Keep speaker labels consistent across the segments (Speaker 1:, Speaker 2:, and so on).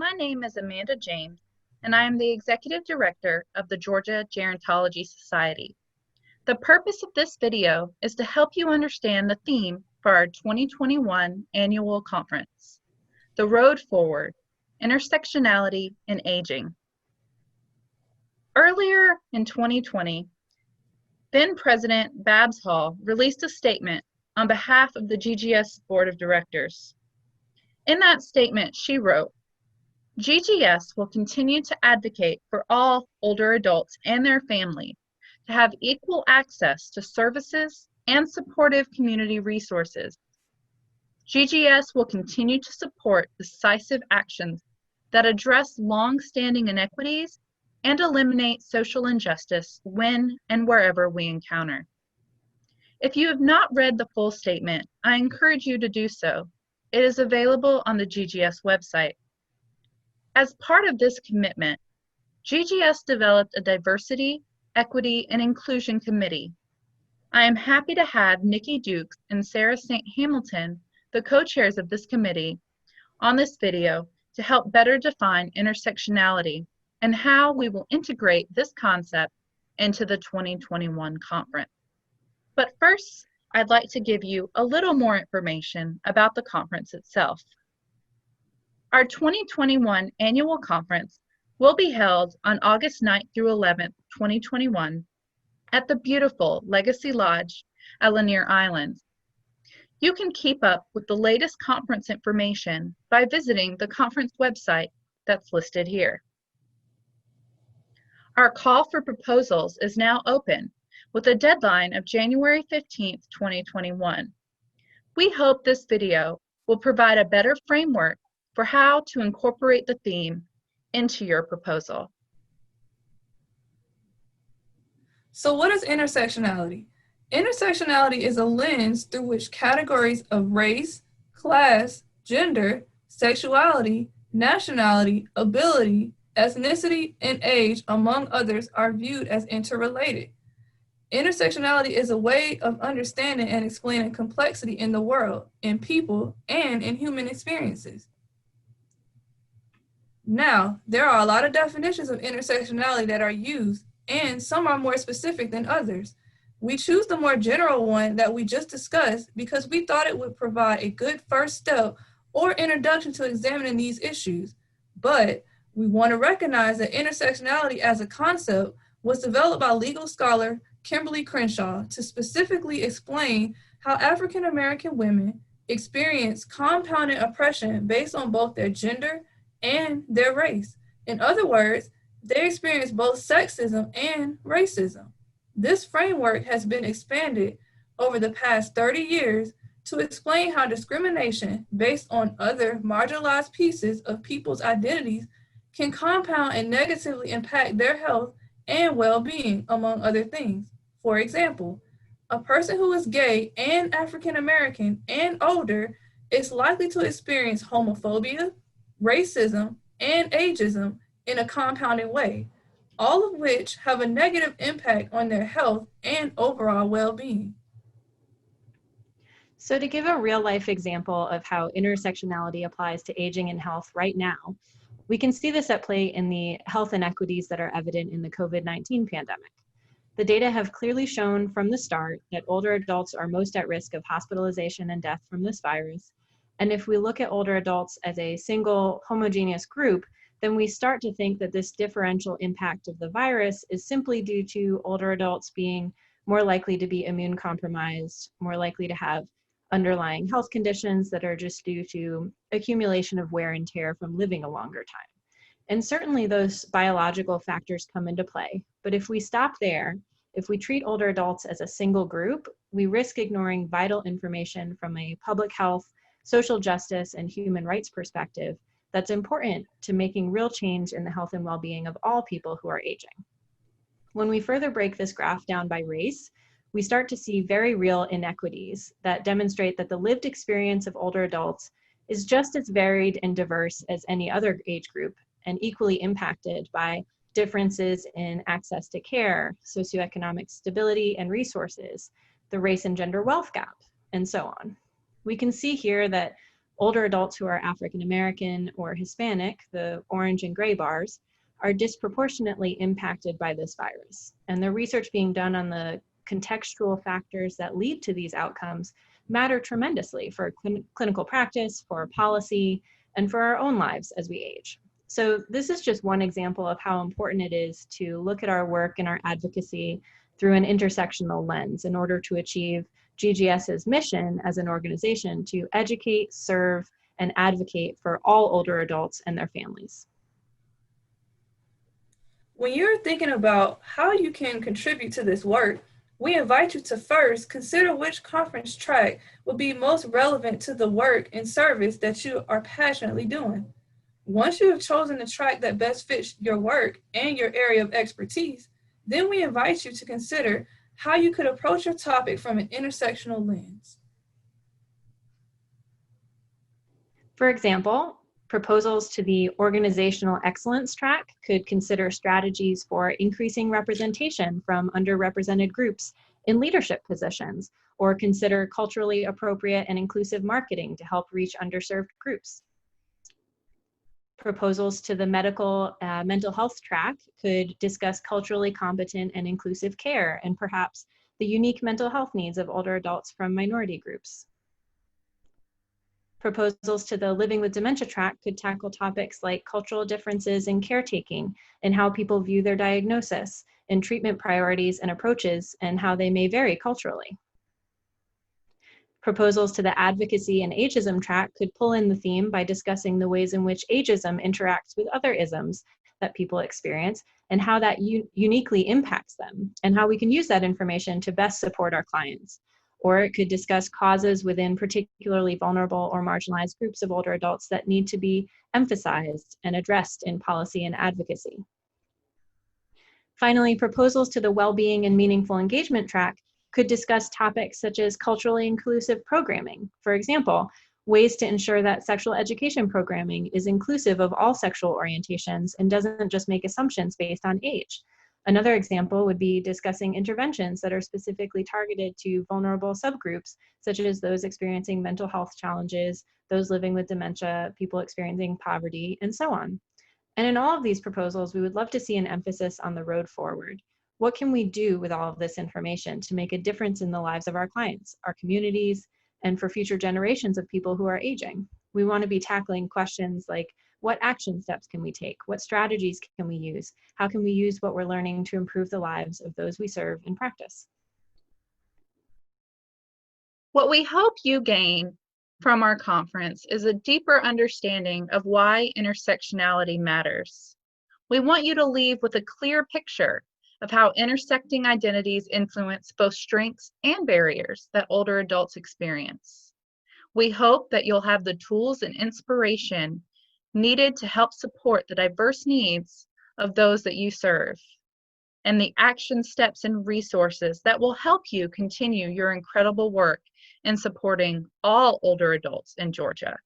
Speaker 1: My name is Amanda James, and I am the Executive Director of the Georgia Gerontology Society. The purpose of this video is to help you understand the theme for our 2021 Annual Conference, The Road Forward, Intersectionality and Aging. Earlier in 2020, then President Babs Hall released a statement on behalf of the GGS Board of Directors. In that statement, she wrote, GGS will continue to advocate for all older adults and their families to have equal access to services and supportive community resources. GGS will continue to support decisive actions that address long-standing inequities and eliminate social injustice when and wherever we encounter. If you have not read the full statement, I encourage you to do so. It is available on the GGS website. As part of this commitment, GGS developed a Diversity, Equity, and Inclusion Committee. I am happy to have Nikki Dukes and Sarah St. Hamilton, the co-chairs of this committee, on this video to help better define intersectionality and how we will integrate this concept into the 2021 conference. But first, I'd like to give you a little more information about the conference itself. Our 2021 Annual Conference will be held on August 9th through 11th, 2021 at the beautiful Legacy Lodge at Lanier Island. You can keep up with the latest conference information by visiting the conference website that's listed here. Our call for proposals is now open with a deadline of January 15th, 2021. We hope this video will provide a better framework for how to incorporate the theme into your proposal.
Speaker 2: So what is intersectionality? Intersectionality is a lens through which categories of race, class, gender, sexuality, nationality, ability, ethnicity, and age, among others, are viewed as interrelated. Intersectionality is a way of understanding and explaining complexity in the world, in people, and in human experiences. Now, there are a lot of definitions of intersectionality that are used, and some are more specific than others. We choose the more general one that we just discussed because we thought it would provide a good first step or introduction to examining these issues. But we want to recognize that intersectionality as a concept was developed by legal scholar Kimberly Crenshaw to specifically explain how African American women experience compounded oppression based on both their gender and their race. In other words, they experience both sexism and racism. This framework has been expanded over the past 30 years to explain how discrimination based on other marginalized pieces of people's identities can compound and negatively impact their health and well-being, among other things. For example, a person who is gay and African American and older is likely to experience homophobia, racism, and ageism in a compounded way, all of which have a negative impact on their health and overall well-being.
Speaker 3: So to give a real-life example of how intersectionality applies to aging and health right now, we can see this at play in the health inequities that are evident in the COVID-19 pandemic. The data have clearly shown from the start that older adults are most at risk of hospitalization and death from this virus. And if we look at older adults as a single homogeneous group, then we start to think that this differential impact of the virus is simply due to older adults being more likely to be immune compromised, more likely to have underlying health conditions that are just due to accumulation of wear and tear from living a longer time. And certainly those biological factors come into play. But if we stop there, if we treat older adults as a single group, we risk ignoring vital information from a public health, social justice, and human rights perspective that's important to making real change in the health and well-being of all people who are aging. When we further break this graph down by race, we start to see very real inequities that demonstrate that the lived experience of older adults is just as varied and diverse as any other age group and equally impacted by differences in access to care, socioeconomic stability and resources, the race and gender wealth gap, and so on. We can see here that older adults who are African American or Hispanic, the orange and gray bars, are disproportionately impacted by this virus. And the research being done on the contextual factors that lead to these outcomes matter tremendously for clinical practice, for policy, and for our own lives as we age. So this is just one example of how important it is to look at our work and our advocacy through an intersectional lens in order to achieve GGS's mission as an organization to educate, serve, and advocate for all older adults and their families.
Speaker 2: When you're thinking about how you can contribute to this work, we invite you to first consider which conference track will be most relevant to the work and service that you are passionately doing. Once you have chosen the track that best fits your work and your area of expertise, then we invite you to consider how you could approach your topic from an intersectional lens.
Speaker 3: For example, proposals to the organizational excellence track could consider strategies for increasing representation from underrepresented groups in leadership positions, or consider culturally appropriate and inclusive marketing to help reach underserved groups. Proposals to the medical mental health track could discuss culturally competent and inclusive care and perhaps the unique mental health needs of older adults from minority groups. Proposals to the Living with Dementia track could tackle topics like cultural differences in caretaking and how people view their diagnosis, and treatment priorities and approaches, and how they may vary culturally. Proposals to the Advocacy and Ageism track could pull in the theme by discussing the ways in which ageism interacts with other isms that people experience and how that uniquely impacts them, and how we can use that information to best support our clients. Or it could discuss causes within particularly vulnerable or marginalized groups of older adults that need to be emphasized and addressed in policy and advocacy. Finally, proposals to the Wellbeing and Meaningful Engagement track could discuss topics such as culturally inclusive programming. For example, ways to ensure that sexual education programming is inclusive of all sexual orientations and doesn't just make assumptions based on age. Another example would be discussing interventions that are specifically targeted to vulnerable subgroups, such as those experiencing mental health challenges, those living with dementia, people experiencing poverty, and so on. And in all of these proposals, we would love to see an emphasis on the road forward. What can we do with all of this information to make a difference in the lives of our clients, our communities, and for future generations of people who are aging? We want to be tackling questions like, what action steps can we take? What strategies can we use? How can we use what we're learning to improve the lives of those we serve in practice?
Speaker 1: What we hope you gain from our conference is a deeper understanding of why intersectionality matters. We want you to leave with a clear picture of how intersecting identities influence both strengths and barriers that older adults experience. We hope that you'll have the tools and inspiration needed to help support the diverse needs of those that you serve, and the action steps and resources that will help you continue your incredible work in supporting all older adults in Georgia.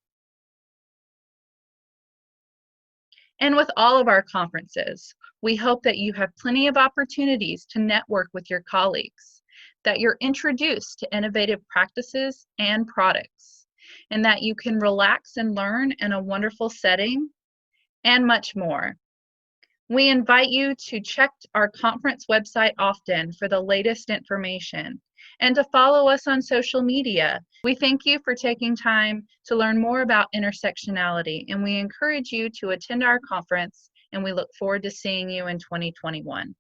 Speaker 1: And with all of our conferences, we hope that you have plenty of opportunities to network with your colleagues, that you're introduced to innovative practices and products, and that you can relax and learn in a wonderful setting, and much more. We invite you to check our conference website often for the latest information and to follow us on social media. We thank you for taking time to learn more about intersectionality, and we encourage you to attend our conference, and we look forward to seeing you in 2021.